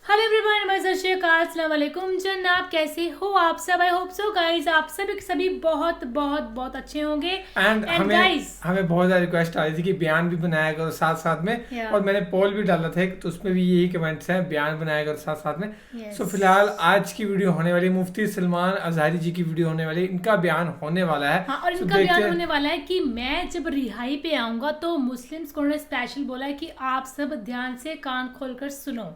Hello everyone, मैं सत श्री अकाल, अस्सलाम वालेकुम जनाब, कैसे हो आप सब? आई होप सो गाइस आप सभी बहुत बहुत बहुत अच्छे होंगे। एंड हमें बहुत ज़्यादा रिक्वेस्ट आ रही थी कि बयान भी बनाया करो साथ साथ में और मैंने पोल भी डाला था तो उसमें भी यही कमेंट्स हैं, बयान बनाया करो साथ साथ में। सो फिलहाल आज की वीडियो होने वाली मुफ्ती सलमान अजहरी जी की वीडियो होने वाली, इनका बयान होने वाला है। हाँ, और इनका बयान होने वाला है कि मैं जब रिहाई पे आऊंगा तो मुस्लिम्स को उन्होंने स्पेशल बोला है कि आप सब ध्यान से कान खोलकर सुनो।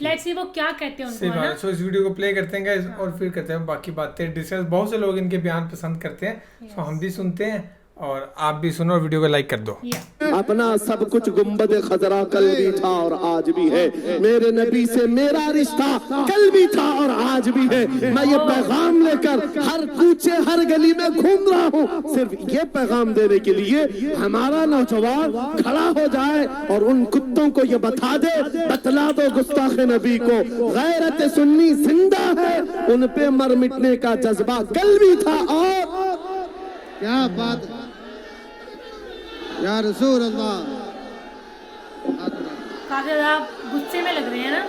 लेट्स सी वो क्या कहते हैं उनको, है ना? सो इस वीडियो को प्ले करते हैं गाइस और फिर करते हैं बाकी बातें डिस्कस। बहुत से लोग इनके बयान पसंद करते हैं, सो हम भी सुनते हैं और आप भी सुनो और वीडियो को लाइक कर दो। अपना सब कुछ गुंबद खजरा कल भी था और आज भी है, मेरे नबी से मेरा रिश्ता कल भी था और आज भी है। मैं ये पैगाम लेकर हर कूचे हर गली में घूम रहा हूँ, सिर्फ ये पैगाम देने के लिए हमारा नौजवान खड़ा हो जाए और उन कुत्तों को ये बतला दो गुस्ताखे नबी को, गैरत सुन्नी जिंदा है, उन पे मर मिटने का जज्बा कल भी था। और क्या बात या रसूल अल्लाह, काफी ज्यादा आप गुस्से में लग रहे हैं ना?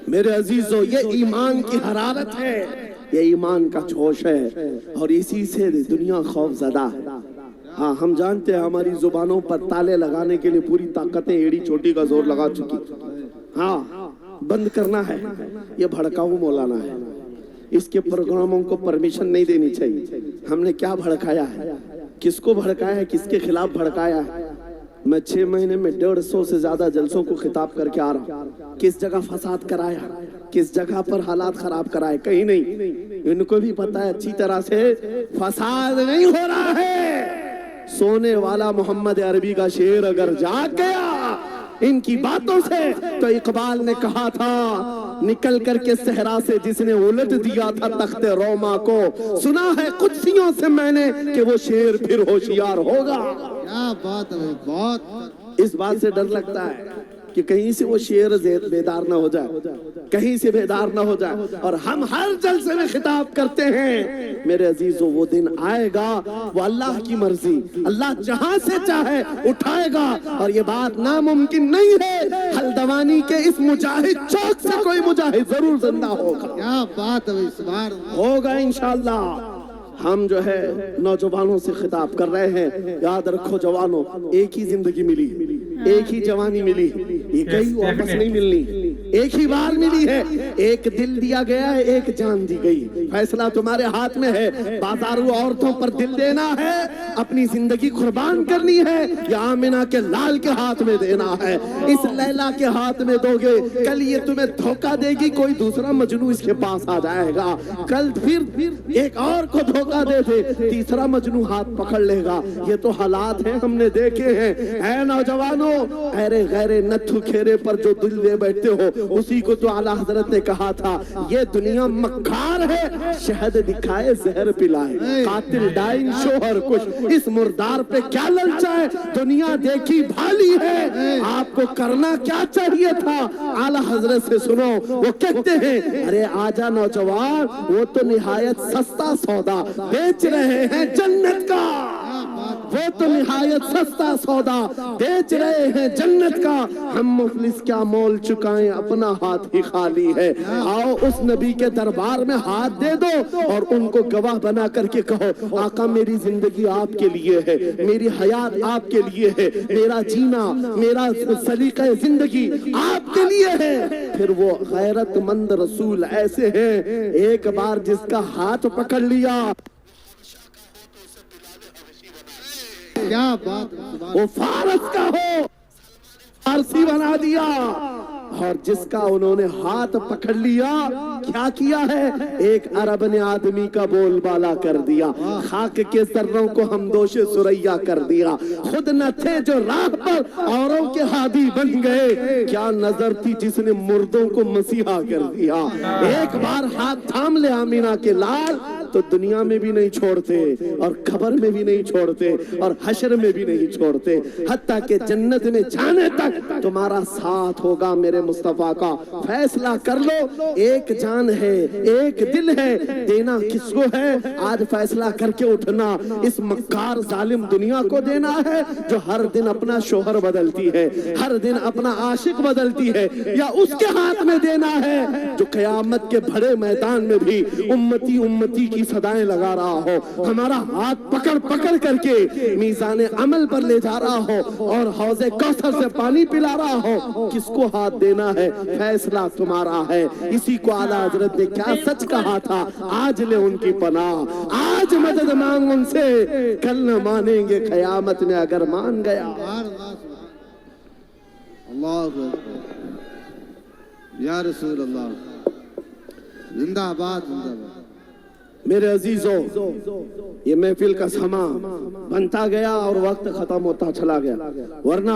मेरे अजीजों, ये ईमान की हरारत है, ये ईमान का जोश है और इसी से दुनिया खौफजदा है। हाँ, हम जानते हैं हमारी जुबानों पर ताले लगाने के लिए पूरी ताकतें एड़ी चोटी का जोर लगा चुकी। हाँ, बंद करना है, ये भड़काऊ मौलाना है, इसके प्रोग्रामों को परमिशन नहीं देनी चाहिए। हमने क्या भड़काया है, किसको भड़काया है, किसके खिलाफ भड़काया है? मैं 6 महीने में 150 से ज्यादा जलसों को खिताब करके आ रहा हूँ। किस जगह फसाद कराया, किस जगह पर हालात खराब कराए, कहीं नहीं। इनको भी पता है अच्छी तरह से फसाद नहीं हो रहा है। सोने वाला मोहम्मद अरबी का शेर अगर जाग गया इनकी बातों से, तो इकबाल ने कहा था निकल करके सहरा से जिसने उलट दिया था तख्ते रोमा को, सुना है कुत्सियों से मैंने कि वो शेर फिर होशियार होगा। क्या बात है, बहुत इस बात से डर लगता है कि कहीं से वो शेर बेदार ना हो जाए, कहीं से बेदार ना हो जाए। और हम हर जलसे में खिताब करते हैं मेरे अजीजों, वो दिन आएगा, वो अल्लाह की मर्जी, अल्लाह जहां से चाहे उठाएगा और ये बात नामुमकिन नहीं है। हल्द्वानी के इस मुजाहिद चौक से कोई मुजाहिद जरूर जिंदा होगा। क्या बात है, इस बार होगा इंशाअल्लाह। हम जो है नौजवानों से खिताब कर रहे हैं, याद रखो जवानों, एक ही जिंदगी मिली, एक ही जवानी मिली, ये कहीं वापस नहीं मिलनी, एक ही बार मिली है। एक दिल दिया गया है, एक जान दी गई, फैसला तुम्हारे हाथ में है। बाजारू औरतों पर दिल देना है, अपनी जिंदगी कुर्बान करनी है, या आमिना के लाल के हाथ में देना है। इस लैला के हाथ में दोगे, कल ये तुम्हें धोखा देगी, कोई दूसरा मजनू इसके पास आ जाएगा, कल फिर एक और को धोखा दे दे, तीसरा मजनू हाथ पकड़ लेगा। ये तो हालात हैं, हमने देखे हैं। ऐ नौजवानों, अरे गैरे नथु खेरे पर जो दिल दे बैठते हो, उसी को तो आला हजरत ने कहा था, ये दुनिया मक्कार है, शहद दिखाए जहर पिलाए, कातिल डाइन शोहर कुछ, इस मुर्दार पे क्या ललचाए, दुनिया देखी भाली है, आपको करना क्या चाहिए था? आला हजरत से सुनो, वो कहते हैं अरे आजा नौजवान, वो तो निहायत सस्ता सौदा बेच रहे हैं जन्नत का, वो तो निहायत सस्ता सौदा बेच रहे हैं जन्नत का, हम मुफलिस क्या मोल चुकाएं, अपना हाथ ही खाली है। आओ उस नबी के दरबार में हाथ दे दो और उनको गवाह बना करके कहो, आका मेरी जिंदगी आपके लिए है, मेरी हयात आपके लिए है, मेरा जीना, मेरा सलीका जिंदगी आपके लिए है। फिर वो गैरतमंद रसूल ऐसे हैं, एक बार जिसका हाथ पकड़ लिया, क्या बात, वो फारस का हो फारसी बना दिया, और जिसका उन्होंने हाथ पकड़ लिया, क्या किया है, एक अरब ने आदमी का बोलबाला कर दिया, खाक के सर्रों को हमदोशे सुरैया कर दिया, खुद न थे जो राह पर औरों के हादी बन गए, क्या नजर थी जिसने मुर्दों को मसीहा कर दिया। एक बार हाथ थाम ले आमीना के लाल, तो दुनिया में भी नहीं छोड़ते और खबर में भी नहीं छोड़ते और हशर में भी नहीं छोड़ते, हत्ता कि जन्नत में जाने तक तुम्हारा साथ होगा मेरे मुस्तफा का। फैसला कर लो, एक जान है, एक दिल है, देना किसको है? आज फैसला करके उठना, इस मक्कार जालिम दुनिया को देना है जो हर दिन अपना शोहर बदलती है, हर दिन अपना आशिक बदलती है, या उसके हाथ में देना है जो क़यामत के बड़े मैदान में भी उम्मती उम्मती की सदाएं लगा रहा हो, हमारा हाथ पकड़ पकड़ करके मीज़ान अमल पर ले जा रहा हो और हौज़े कौसर से पानी पिला रहा हो। किसको हाथ देना है? फैसला तुम्हारा है। इसी को आला हजरत ने क्या सच कहा था, आज ले उनकी पनाह, आज मदद मांग उनसे, कल न मानेंगे क़यामत में अगर मान गया। अल्लाह या रसूल अल्लाह, जिंदाबाद जिंदाबाद। मेरे अजीजों, ये महफिल का समा बनता गया और वक्त खत्म होता चला गया, वरना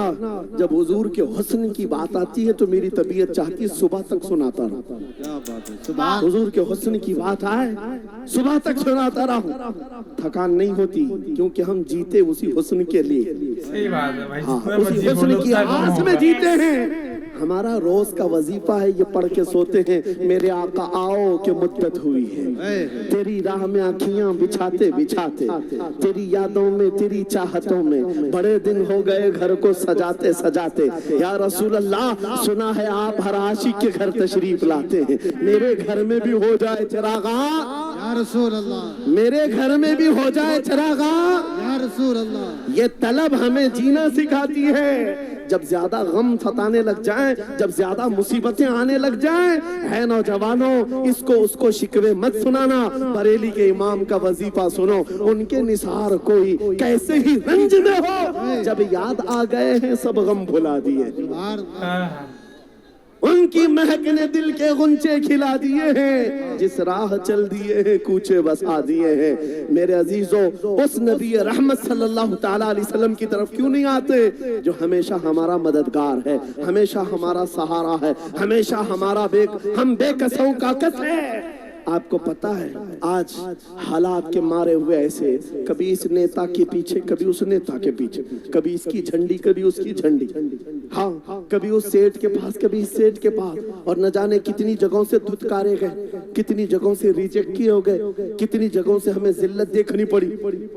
जब हुजूर के हुस्न की बात आती है तो मेरी तबीयत चाहती है सुबह तक सुनाता रहूं। क्या बात है, सुबह हुजूर के हुस्न की बात आए सुबह तक सुनाता रहूं, थकान नहीं होती, क्योंकि हम जीते उसी हुस्न के लिए। सही बात है भाई, हाँ, जितना उसी मर्जी हुस्न बोलो की उतना कम आस में होगा। जीते हैं। हमारा रोज का वजीफा है, ये पढ़ के सोते हैं, मेरे आका आओ कि मुद्दत हुई है, तेरी राह में आँखियां बिछाते बिछाते, तेरी यादों में, तेरी चाहतों में, बड़े दिन हो गए घर को सजाते सजाते। या रसूल अल्लाह, सुना है आप हर आशिक के घर तशरीफ लाते हैं, मेरे घर में भी हो जाए चिरागा, या रसूल अल्लाह, मेरे घर में भी हो जाए चिरागा। या रसूल अल्लाह, ये तलब हमें जीना सिखाती है। जब ज्यादा गम सताने लग जाए, जब ज्यादा मुसीबतें आने लग जाए, है नौजवानों, इसको उसको शिकवे मत सुनाना, बरेली के इमाम का वजीफा सुनो, उनके निसार कोई कैसे ही रंज में हो, जब याद आ गए हैं सब गम भुला दिए, हाँ, उनकी महक ने दिल के गुंचे खिला दिए हैं, जिस राह चल दिए हैं कूचे बसा दिए हैं। मेरे अजीजों, उस नबी रहमत सल्लल्लाहु ताला अलैहि वसल्लम की तरफ क्यों नहीं आते जो हमेशा हमारा मददगार है, हमेशा हमारा सहारा है, हमेशा हमारा हम बेकसों का कस है। आपको पता है आज हालात के मारे हुए ऐसे, कभी इस नेता के पीछे, कभी उस नेता के पीछे, कभी इसकी झंडी, कभी उसकी झंडी, हाँ, कभी उस सेठ के पास, कभी इस सेठ के पास, और न जाने कितनी जगहों से धुतकारे गए, कितनी जगहों से रिजेक्ट किए हो गए, कितनी जगहों से हमें जिल्लत देखनी पड़ी।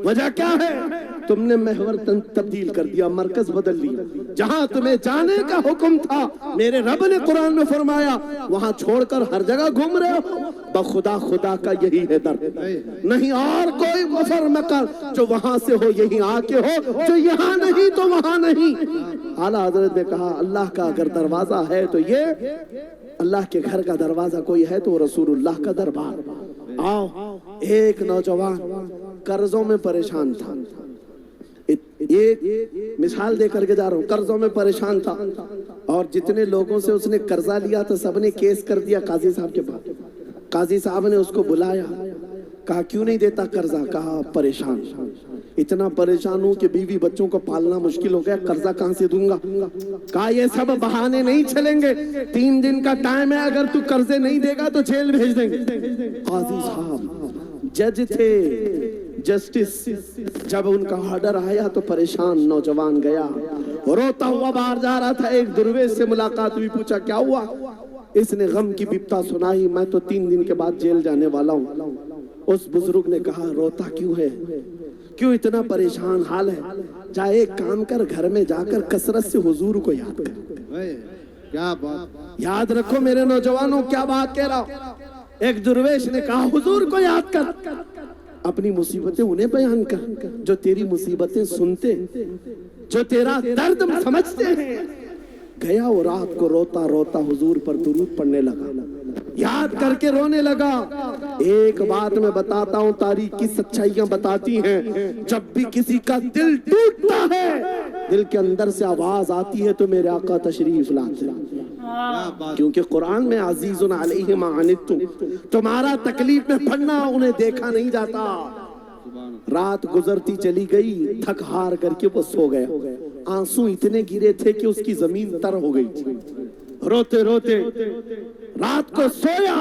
वजह क्या है? तुमने महवर तब्दील कर दिया, मरकज बदल लिया। जहां तुम्हें जाने का हुक्म था, मेरे रब ने कुरान में फरमाया, वहां छोड़कर हर जगह घूम रहे हो। बखुदा खुदा का यही है दर्द, नहीं और कोई गफर मकर, जो वहां से हो यही आके हो, जो यहाँ नहीं तो वहां नहीं। आला हजरत ने कहा, अल्लाह का अगर दरवाजा है तो ये, अल्लाह के घर का दरवाजा कोई है तो रसूलुल्लाह का दरबार। आओ, एक नौजवान कर्जों में परेशान था, एक मिसाल दे करके जा रहा हूँ, कर्जों में परेशान था और जितने लोगों से उसने कर्जा लिया था सबने केस कर दिया काजी साहब के पास। काजी साहब ने उसको बुलाया, कहा क्यों नहीं देता कर्जा? कहा परेशान, इतना परेशान हूं कि बीवी बच्चों को पालना मुश्किल हो गया, कर्जा कहां से दूंगा? कहा ये सब बहाने नहीं चलेंगे, 3 दिन का टाइम है, अगर तू कर्जे नहीं देगा तो जेल भेज देंगे। काजी साहब जज थे, जस्टिस, जब उनका ऑर्डर आया तो परेशान नौजवान गया, रोता हुआ बाहर जा रहा था, एक दुर्वेश से मुलाकात हुई, पूछा क्या हुआ? इसने गम की बिपता सुनाई, मैं तो 3 दिन के बाद जेल जाने वाला हूँ। उस बुजुर्ग ने कहा, रोता क्यों है, क्यों इतना परेशान हाल है? जा एक काम कर, घर में जाकर कसरत से हुजूर को याद कर। क्या बात, याद रखो मेरे नौजवानों, क्या बात कह रहा हूं। एक दुर्वेश ने कहा, हुजूर को याद कर, अपनी मुसीबतें उन्हें बयान कर जो तेरी मुसीबतें सुनते, जो तेरा दर्द समझते हैं। गया वो रात को रोता रोता हुजूर पर दुरूद पढ़ने लगा, याद करके रोने लगा। एक बात मैं बताता हूँ, तारीख की सच्चाइयां बताती हैं, जब भी किसी का दिल टूटता है, दिल के अंदर से आवाज आती है तो मेरे आका तशरीफ लाते हैं। क्योंकि कुरान में अजीजुन अलैहि मा अनित्तुम, तुम्हारा तकलीफ में पड़ना उन्हें देखा नहीं जाता। रात गुजरती चली गई, थक हार करके वो सो गया। आंसू इतने गिरे थे कि उसकी जमीन तर हो गई थी। रोते रोते रात को सोया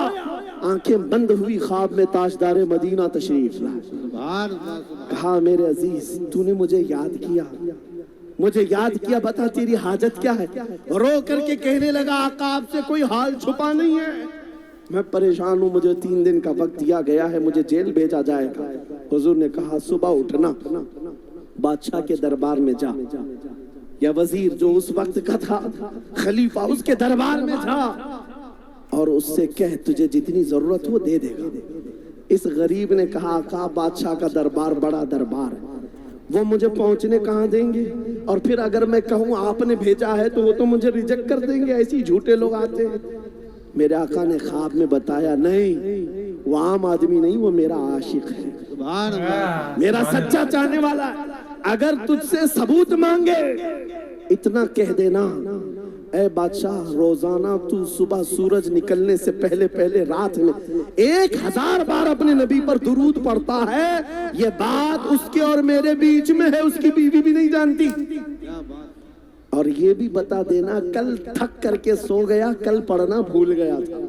आंखें बंद हुई, ख्वाब में ताजदार मदीना तशरीफ लाए। सुभान अल्लाह, सुभान कहा मेरे अजीज तूने मुझे याद किया, मुझे याद किया, बता तेरी हाजत क्या है। रो करके कहने लगा आका आपसे कोई हाल छुपा नहीं है, मैं परेशान हूँ, मुझे 3 दिन का वक्त दिया गया है, मुझे जेल भेजा जाएगा। हुजूर ने कहा सुबह उठना, बादशाह के दरबार में जा, या वजीर जो उस वक्त का था खलीफा उसके दरबार में जा और उससे कह तुझे जितनी जरूरत हो दे देगा। इस गरीब ने कहा आका बादशाह का दरबार बड़ा दरबार है, वो मुझे पहुंचने कहाँ देंगे, और फिर अगर मैं कहूँ आपने भेजा है तो वो तो मुझे रिजेक्ट कर देंगे, ऐसे ही झूठे लोग आते हैं। मेरे आका ने ख्वाब में बताया नहीं, वो आम आदमी नहीं, वो मेरा आशिक है, सुभान अल्लाह, मेरा सच्चा चाहने वाला है। अगर तुझसे सबूत मांगे इतना कह देना, ऐ बादशाह रोजाना तू सुबह सूरज निकलने से पहले पहले रात में 1000 बार अपने नबी पर दुरूद पढ़ता है, ये बात उसके और मेरे बीच में है, उसकी बीवी भी नहीं जानती। क्या बात, और ये भी बता देना कल थक करके सो गया, कल पढ़ना भूल गया था।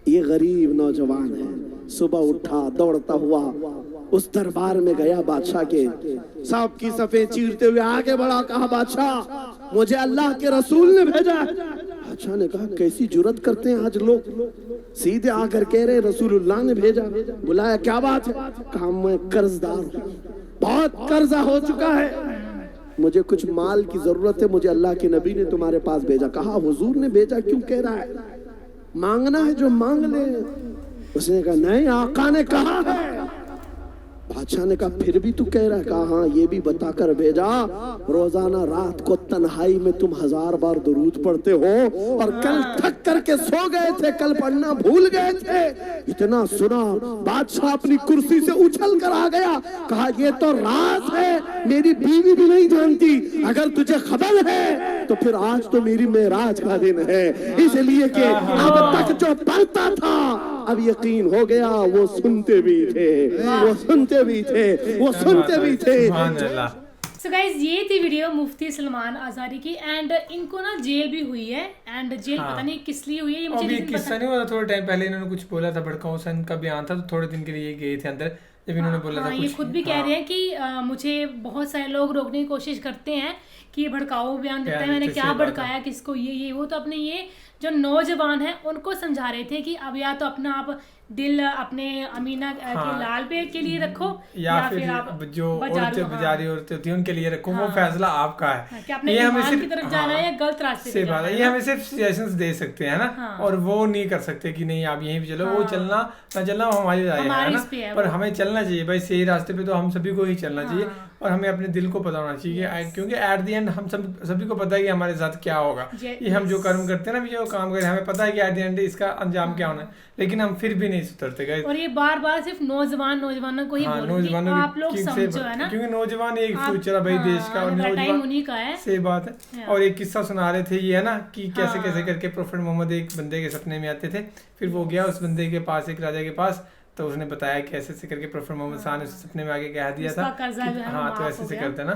ये गरीब नौजवान है, सुबह उठा दौड़ता हुआ उस दरबार में गया बादशाह के, सब की सफेद चीरते हुए आगे बढ़ा, कहा बादशाह मुझे अल्लाह के रसूल ने भेजा है। बादशाह ने कहा कैसी जुर्रत करते हैं आज लोग, सीधे आकर कह रहे रसूलुल्लाह ने भेजा। बुलाया क्या बात है, कहा मैं कर्जदार हूं, बहुत कर्जा हो चुका है, मुझे कुछ माल की जरूरत है, मुझे अल्लाह के नबी ने तुम्हारे पास भेजा। कहा हुजूर ने भेजा, क्यों कह रहा है, मांगना है जो मांग ले। उसने कहा नहीं आका ने कहा है। बादशाह ने कहा फिर भी तू कह रहा है, कहा हाँ ये भी बताकर भेजा रोजाना रात को तन्हाई में तुम 1000 बार दुरूद पढ़ते हो, और कल थक करके सो गए थे, कल पढ़ना भूल गए थे। इतना सुना बादशाह अपनी कुर्सी से उछल कर आ गया, कहा ये तो राज है, मेरी बीवी भी नहीं जानती, अगर तुझे खबर है तो फिर आज तो मेरी मेराज का दिन है, इसलिए कि अब तक जो पढ़ता था अब यकीन हो गया, वो सुनते भी थे, वो सुनते भी थे, वो सुनते भी थे। सो गाइज ये थी वीडियो मुफ्ती सलमान आजारी की, एंड इनको ना जेल भी हुई है, एंड जेल पता नहीं किस लिए हुई है, ये मुझे अभी किस्सा नहीं हुआ, थोड़े टाइम पहले इन्होंने कुछ बोला था, भड़काऊ सन का बयान था, तो थोड़े दिन के लिए गए थे अंदर, जब इन्होंने बोला था ये खुद भी कह रहे हैं कि मुझे बहुत सारे लोग रोकने की कोशिश करते हैं कि ये भड़काऊ बयान देता है, मैंने क्या भड़काया किसको, ये वो, तो अपने ये जो नौजवान है उनको समझा रहे थे कि अब या तो अपना आप दिल अपने अमीना के लाल पे के लिए रखो, या फिर आप जो औरतें बेचारी औरतें होती हैं उनके लिए रखो, वो फैसला आपका है, कि अपने ईमान की तरफ जाना है या गलत रास्ते पे जाना है। ये हमें सिर्फ सजेशंस दे सकते हैं ना, और वो नहीं कर सकते कि नहीं आप यहीं पे चलो, वो चलना ना चलना वो हमारी राय है ना, पर हमें चलना चाहिए भाई सही रास्ते पे, तो हम सभी को ही चलना चाहिए, और हमें अपने दिल को पता होना चाहिए, क्योंकि एट द एंड हम सभी को पता है कि हमारे साथ क्या होगा, ये हम जो कर्म करते हैं ना, जो काम करें, हमें पता है कि एट द एंड इसका अंजाम क्या होना है, लेकिन हम फिर भी नहीं सुधरते गाइस। और ये बार बार सिर्फ नौजवानों को ही बोल रही है, आप लोग समझो है ना, क्योंकि नौजवान एक फ्यूचर है भाई देश का, और नौजवान उन्हीं का है, सही बात है। और एक किस्सा सुना रहे थे ये है ना कि कैसे कैसे करके प्रोफेट मोहम्मद एक बंदे के सपने में आते थे, फिर वो गया उस बंदे के पास, एक राजा के पास, तो उसने बताया कि ऐसे ऐसे करके प्रोफेट मोहम्मद शाह ने सपने में आके कह दिया था हाँ तो ऐसे ऐसे करते ना,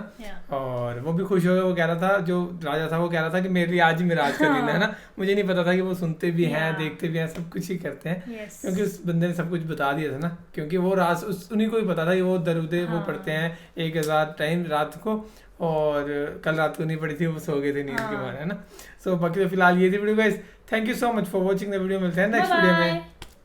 और वो भी खुश हो गया, वो कह रहा था जो राजा था, वो कह रहा था कि मेरी आज ही मेराज का दिन है ना, मुझे नहीं पता था कि वो सुनते भी हैं, देखते भी हैं, सब कुछ ही करते हैं, क्योंकि उस बंदे ने सब कुछ बता दिया था ना, क्योंकि वो राज उन्हीं को ही पता था कि वो दरूदे वो पढ़ते हैं 1000 टाइम रात को, और कल रात को नहीं पड़ी थी, वो सो गए थे नींद के मारे है ना। सो बाकी तो फिलहाल ये थी video guys, thank you so much for watching the video, मिलते हैं नेक्स्ट वीडियो में।